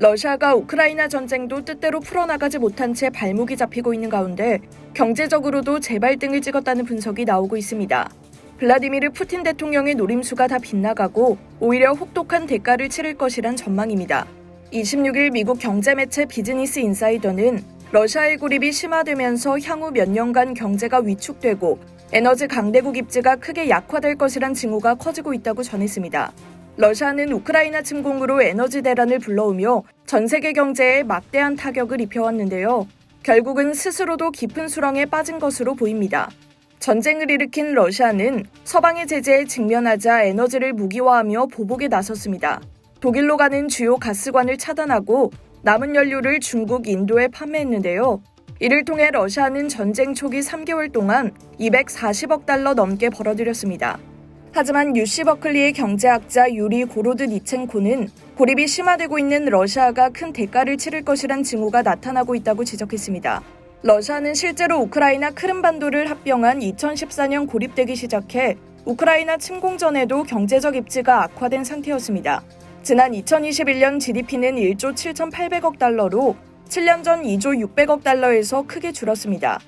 러시아가 우크라이나 전쟁도 뜻대로 풀어나가지 못한 채 발목이 잡히고 있는 가운데 경제적으로도 재발등을 찍었다는 분석이 나오고 있습니다. 블라디미르 푸틴 대통령의 노림수가 다 빗나가고 오히려 혹독한 대가를 치를 것이란 전망입니다. 26일 미국 경제매체 비즈니스 인사이더는 러시아의 고립이 심화되면서 향후 몇 년간 경제가 위축되고 에너지 강대국 입지가 크게 약화될 것이란 징후가 커지고 있다고 전했습니다. 러시아는 우크라이나 침공으로 에너지 대란을 불러오며 전 세계 경제에 막대한 타격을 입혀왔는데요. 결국은 스스로도 깊은 수렁에 빠진 것으로 보입니다. 전쟁을 일으킨 러시아는 서방의 제재에 직면하자 에너지를 무기화하며 보복에 나섰습니다. 독일로 가는 주요 가스관을 차단하고 남은 연료를 중국, 인도에 판매했는데요. 이를 통해 러시아는 전쟁 초기 3개월 동안 240억 달러 넘게 벌어들였습니다. 하지만 유시 버클리의 경제학자 유리 고로드니첸코는 고립이 심화되고 있는 러시아가 큰 대가를 치를 것이란 징후가 나타나고 있다고 지적했습니다. 러시아는 실제로 우크라이나 크림반도를 합병한 2014년 고립되기 시작해 우크라이나 침공 전에도 경제적 입지가 악화된 상태였습니다. 지난 2021년 GDP는 1조 7,800억 달러로 7년 전 2조 600억 달러에서 크게 줄었습니다.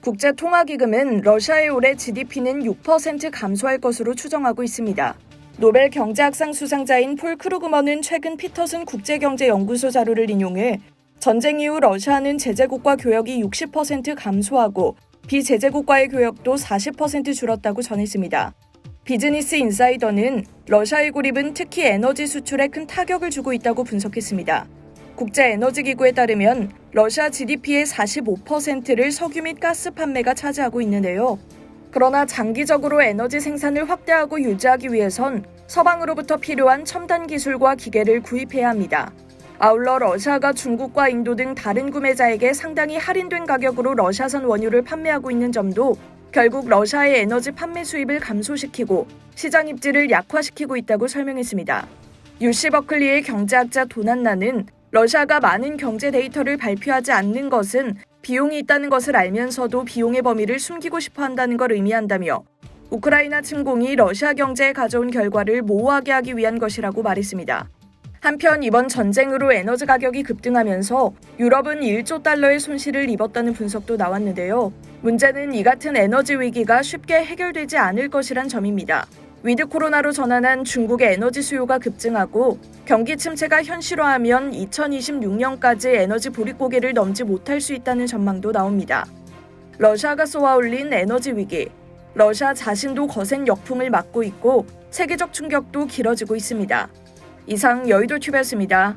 국제통화기금은 러시아의 올해 GDP는 6% 감소할 것으로 추정하고 있습니다. 노벨 경제학상 수상자인 폴 크루그먼은 최근 피터슨 국제경제연구소 자료를 인용해 전쟁 이후 러시아는 제재국과 교역이 60% 감소하고 비제재국과의 교역도 40% 줄었다고 전했습니다. 비즈니스 인사이더는 러시아의 고립은 특히 에너지 수출에 큰 타격을 주고 있다고 분석했습니다. 국제에너지기구에 따르면 러시아 GDP의 45%를 석유 및 가스 판매가 차지하고 있는데요. 그러나 장기적으로 에너지 생산을 확대하고 유지하기 위해선 서방으로부터 필요한 첨단 기술과 기계를 구입해야 합니다. 아울러 러시아가 중국과 인도 등 다른 구매자에게 상당히 할인된 가격으로 러시아산 원유를 판매하고 있는 점도 결국 러시아의 에너지 판매 수입을 감소시키고 시장 입지를 약화시키고 있다고 설명했습니다. 유시 버클리의 경제학자 도난나는 러시아가 많은 경제 데이터를 발표하지 않는 것은 비용이 있다는 것을 알면서도 비용의 범위를 숨기고 싶어 한다는 걸 의미한다며 우크라이나 침공이 러시아 경제에 가져온 결과를 모호하게 하기 위한 것이라고 말했습니다. 한편 이번 전쟁으로 에너지 가격이 급등하면서 유럽은 1조 달러의 손실을 입었다는 분석도 나왔는데요. 문제는 이 같은 에너지 위기가 쉽게 해결되지 않을 것이란 점입니다. 위드 코로나로 전환한 중국의 에너지 수요가 급증하고 경기 침체가 현실화하면 2026년까지 에너지 보릿고개를 넘지 못할 수 있다는 전망도 나옵니다. 러시아가 쏘아올린 에너지 위기. 러시아 자신도 거센 역풍을 맞고 있고 세계적 충격도 길어지고 있습니다. 이상 여의도 튜브였습니다.